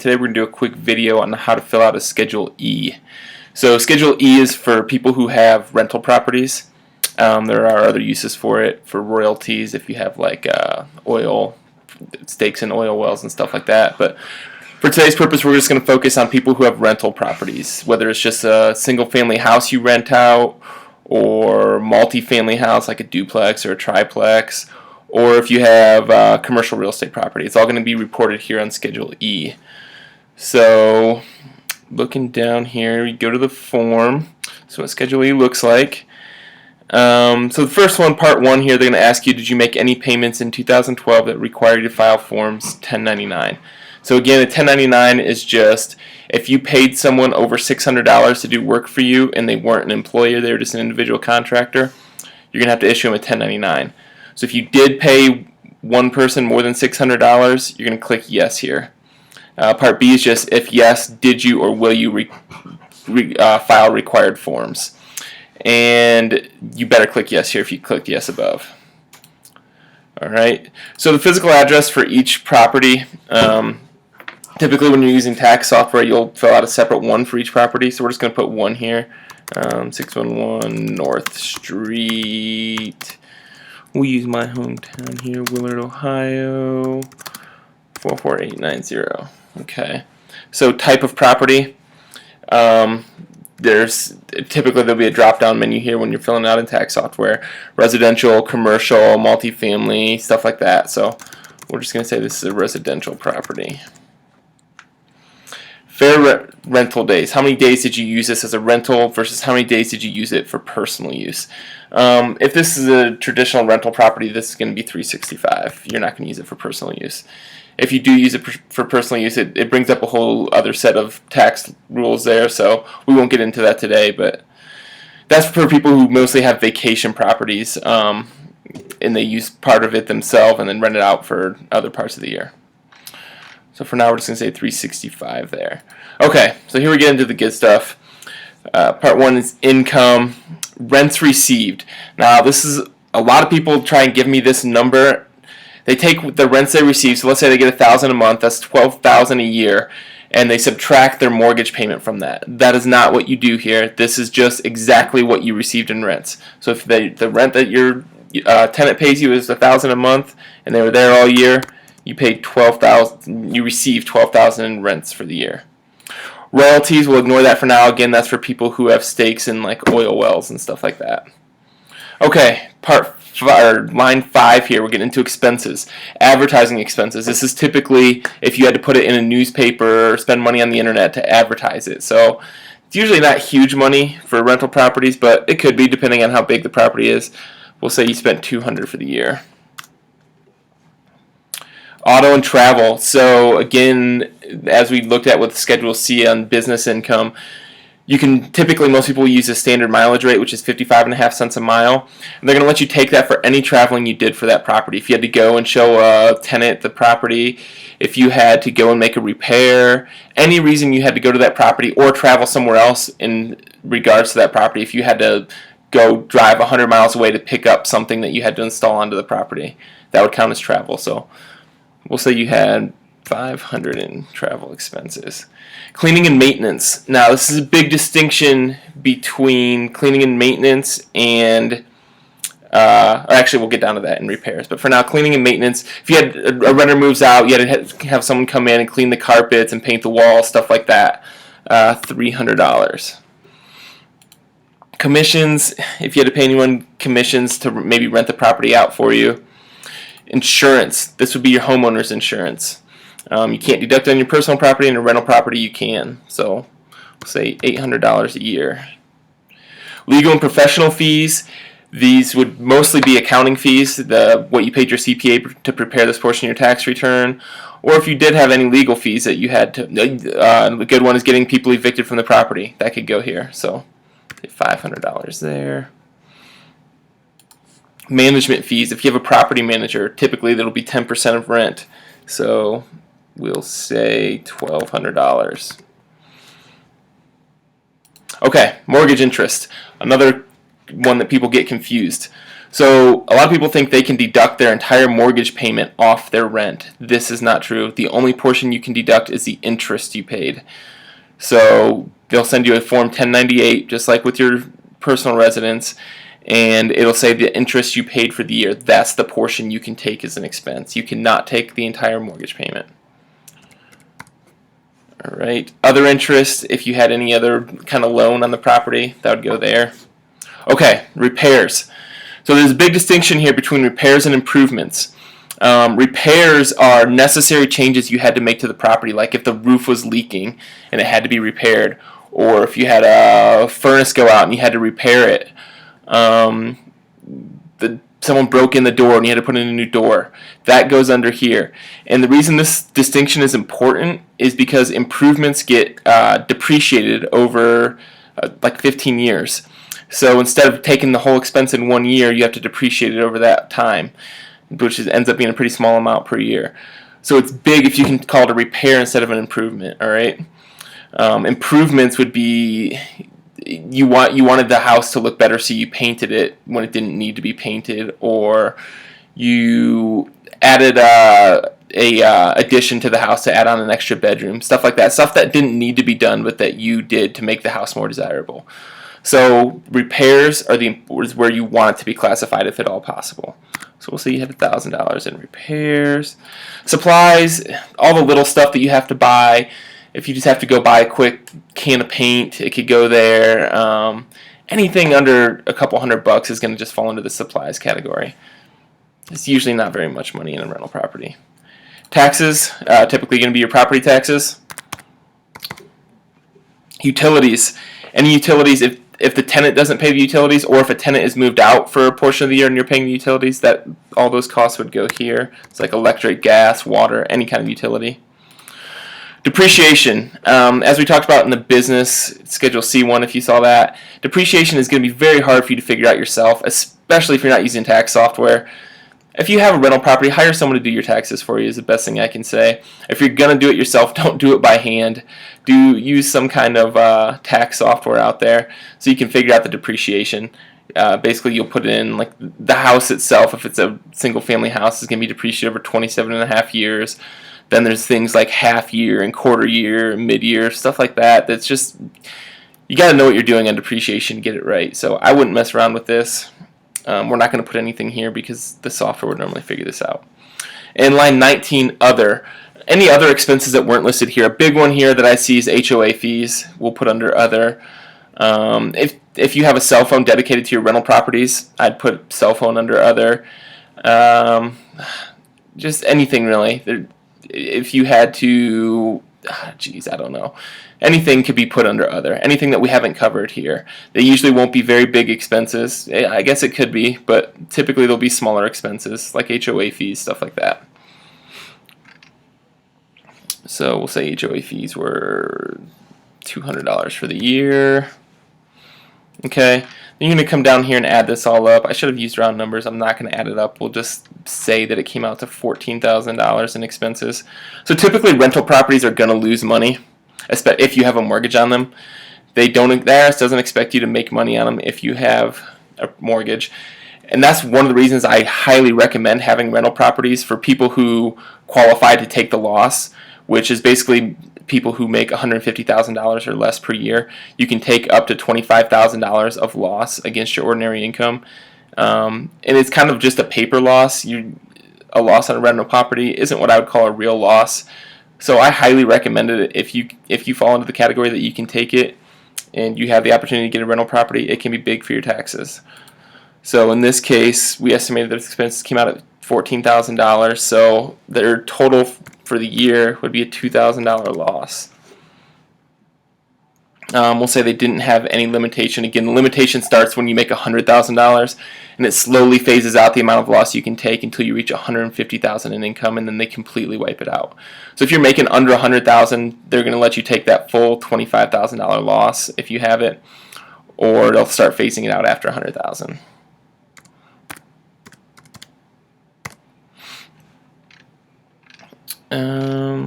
Today we're going to do a quick video on how to fill out a Schedule E. So Schedule E is for people who have rental properties. There are other uses for it, for royalties if you have like oil, stakes in oil wells and stuff like that. But for today's purpose, we're just going to focus on people who have rental properties, whether it's just a single-family house you rent out, or multi-family house like a duplex or a triplex, or if you have commercial real estate property. It's all going to be reported here on Schedule E. So looking down here, you go to the form. So what Schedule E looks like. So the first one, Part 1 here, they're going to ask you, did you make any payments in 2012 that require you to file Forms 1099? So again, a 1099 is just if you paid someone over $600 to do work for you and they weren't an employer, they were just an individual contractor, you're going to have to issue them a 1099. So if you did pay one person more than $600, you're going to click yes here. Part B is just if yes, did you or will you file required forms? And you better click yes here if you clicked yes above. Alright, so the physical address for each property, typically when you're using tax software you'll fill out a separate one for each property, so we're just going to put one here. 611 North Street. We'll use my hometown here, Willard, Ohio, 44890. Okay, so type of property. Typically there'll be a drop-down menu here when you're filling out in tax software. Residential, commercial, multifamily, stuff like that. So we're just going to say this is a residential property. Fair rental days. How many days did you use this as a rental versus how many days did you use it for personal use? If this is a traditional rental property, this is going to be 365. You're not going to use it for personal use. If you do use it for personal use, it brings up a whole other set of tax rules there, so we won't get into that today, but that's for people who mostly have vacation properties, and they use part of it themselves and then rent it out for other parts of the year. So for now, we're just going to say 365 there. Okay, so here we get into the good stuff. Part 1 is income, rents received. Now, this is a lot of people try and give me this number. They take the rents they receive, so let's say they get $1,000 a month, that's $12,000 a year, and they subtract their mortgage payment from that. That is not what you do here. This is just exactly what you received in rents. So if the rent that your tenant pays you is $1,000 a month, and they were there all year, you paid $12,000. You received $12,000 in rents for the year. Royalties, we'll ignore that for now. Again, that's for people who have stakes in like oil wells and stuff like that. Okay, line 5 here, we're getting into expenses. Advertising expenses. This is typically if you had to put it in a newspaper or spend money on the internet to advertise it. So it's usually not huge money for rental properties, but it could be depending on how big the property is. We'll say you spent $200 for the year. Auto and travel. So again, as we looked at with Schedule C on business income, you can typically, most people use a standard mileage rate, which is 55.5 cents a mile. And they're going to let you take that for any traveling you did for that property. If you had to go and show a tenant the property, if you had to go and make a repair, any reason you had to go to that property or travel somewhere else in regards to that property, if you had to go drive 100 miles away to pick up something that you had to install onto the property, that would count as travel. So we'll say you had $500 in travel expenses. Cleaning and maintenance. Now, this is a big distinction between cleaning and maintenance and, actually, we'll get down to that in repairs. But for now, cleaning and maintenance, if you had a renter moves out, you had to have someone come in and clean the carpets and paint the walls, stuff like that, $300. Commissions, if you had to pay anyone commissions to maybe rent the property out for you. Insurance, this would be your homeowner's insurance. You can't deduct on your personal property, and a rental property you can. So we'll say $800 a year. Legal and professional fees, these would mostly be accounting fees, what you paid your CPA to prepare this portion of your tax return. Or if you did have any legal fees that you had to, the good one is getting people evicted from the property. That could go here. So $500 there. Management fees, if you have a property manager, typically that'll be 10% of rent. So we'll say $1,200. Okay, mortgage interest. Another one that people get confused. So a lot of people think they can deduct their entire mortgage payment off their rent. This is not true. The only portion you can deduct is the interest you paid. So they'll send you a Form 1098, just like with your personal residence, and it'll say the interest you paid for the year. That's the portion you can take as an expense. You cannot take the entire mortgage payment. All right. Other interest, if you had any other kind of loan on the property, that would go there. Okay, repairs. So there's a big distinction here between repairs and improvements. Repairs are necessary changes you had to make to the property, like if the roof was leaking and it had to be repaired, or if you had a furnace go out and you had to repair it. Someone broke in the door and you had to put in a new door. That goes under here. And the reason this distinction is important is because improvements get depreciated over like 15 years. So instead of taking the whole expense in 1 year, you have to depreciate it over that time, which ends up being a pretty small amount per year. So it's big if you can call it a repair instead of an improvement. All right. Improvements would be you wanted the house to look better, so you painted it when it didn't need to be painted, or you added a addition to the house to add on an extra bedroom, stuff like that. Stuff that didn't need to be done, but that you did to make the house more desirable. So repairs are is where you want it to be classified, if at all possible. So we'll say you had $1,000 in repairs. Supplies, all the little stuff that you have to buy. If you just have to go buy a quick can of paint, it could go there. Anything under a couple $100 is going to just fall into the supplies category. It's usually not very much money in a rental property. Taxes, typically going to be your property taxes. Utilities. Any utilities, if the tenant doesn't pay the utilities, or if a tenant is moved out for a portion of the year and you're paying the utilities, that all those costs would go here. It's like electric, gas, water, any kind of utility. Depreciation, as we talked about in the business Schedule C1, if you saw that, depreciation is going to be very hard for you to figure out yourself, especially if you're not using tax software. If you have a rental property, hire someone to do your taxes for you is the best thing I can say. If you're going to do it yourself, don't do it by hand. Use some kind of tax software out there so you can figure out the depreciation. Basically, you'll put in, like, the house itself, if it's a single family house, is going to be depreciated over 27.5 years. Then there's things like half year and quarter year, mid-year, stuff like that. That's just, you got to know what you're doing on depreciation to get it right. So I wouldn't mess around with this. We're not going to put anything here because the software would normally figure this out. In line 19, other. Any other expenses that weren't listed here. A big one here that I see is HOA fees. We'll put under other. If you have a cell phone dedicated to your rental properties, I'd put cell phone under other. Just anything really. If you had to, I don't know. Anything could be put under other. Anything that we haven't covered here. They usually won't be very big expenses. I guess it could be, but typically they'll be smaller expenses, like HOA fees, stuff like that. So we'll say HOA fees were $200 for the year. Okay, then you're going to come down here and add this all up. I should have used round numbers. I'm not going to add it up. We'll just say that it came out to $14,000 in expenses. So typically rental properties are going to lose money, especially if you have a mortgage on them. The IRS doesn't expect you to make money on them if you have a mortgage. And that's one of the reasons I highly recommend having rental properties for people who qualify to take the loss, which is basically people who make $150,000 or less per year. You can take up to $25,000 of loss against your ordinary income. And it's kind of just a paper loss. A loss on a rental property isn't what I would call a real loss. So I highly recommend it. If you fall into the category that you can take it and you have the opportunity to get a rental property, it can be big for your taxes. So in this case, we estimated that expenses came out at $14,000. So their total for the year would be a $2,000 loss. We'll say they didn't have any limitation. Again, the limitation starts when you make $100,000, and it slowly phases out the amount of loss you can take until you reach $150,000 in income, and then they completely wipe it out. So if you're making under $100,000, they're going to let you take that full $25,000 loss if you have it, or they'll start phasing it out after $100,000.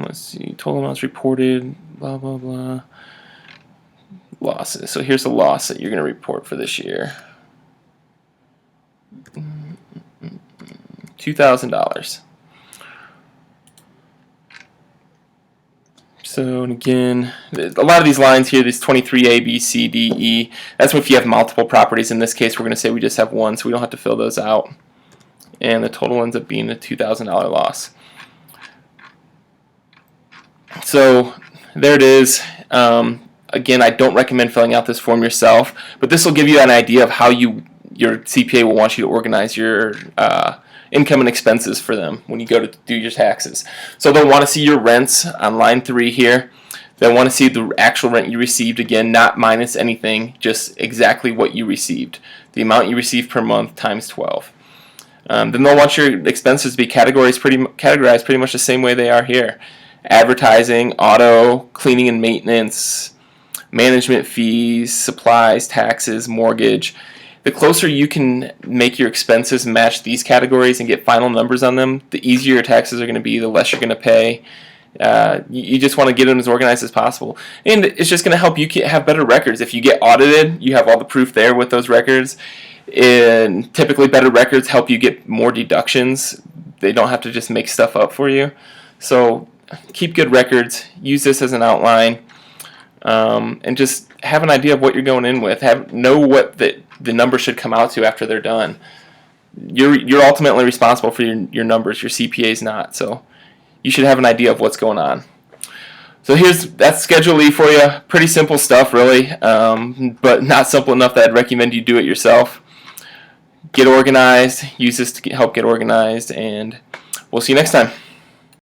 Let's see, total amounts reported, blah, blah, blah. Losses. So here's the loss that you're going to report for this year. $2,000. So again, a lot of these lines here, these 23A, B, C, D, E, that's if you have multiple properties. In this case, we're going to say we just have one, so we don't have to fill those out. And the total ends up being a $2,000 loss. So there it is. Again, I don't recommend filling out this form yourself, but this will give you an idea of how your CPA will want you to organize your income and expenses for them when you go to do your taxes. So they'll want to see your rents on line 3 here. They'll want to see the actual rent you received, again, not minus anything, just exactly what you received. The amount you received per month times 12. Then they'll want your expenses to be categorized pretty much the same way they are here. Advertising, auto, cleaning and maintenance, management fees, supplies, taxes, mortgage. The closer you can make your expenses match these categories and get final numbers on them, the easier your taxes are going to be, the less you're going to pay. You just want to get them as organized as possible. And it's just going to help you have better records. If you get audited, you have all the proof there with those records. And typically better records help you get more deductions. They don't have to just make stuff up for you. So keep good records. Use this as an outline. And just have an idea of what you're going in with. Know what the number should come out to after they're done. You're ultimately responsible for your numbers. Your CPA is not. So you should have an idea of what's going on. So that's Schedule E for you. Pretty simple stuff, really, but not simple enough that I'd recommend you do it yourself. Get organized. Use this to help get organized, and we'll see you next time.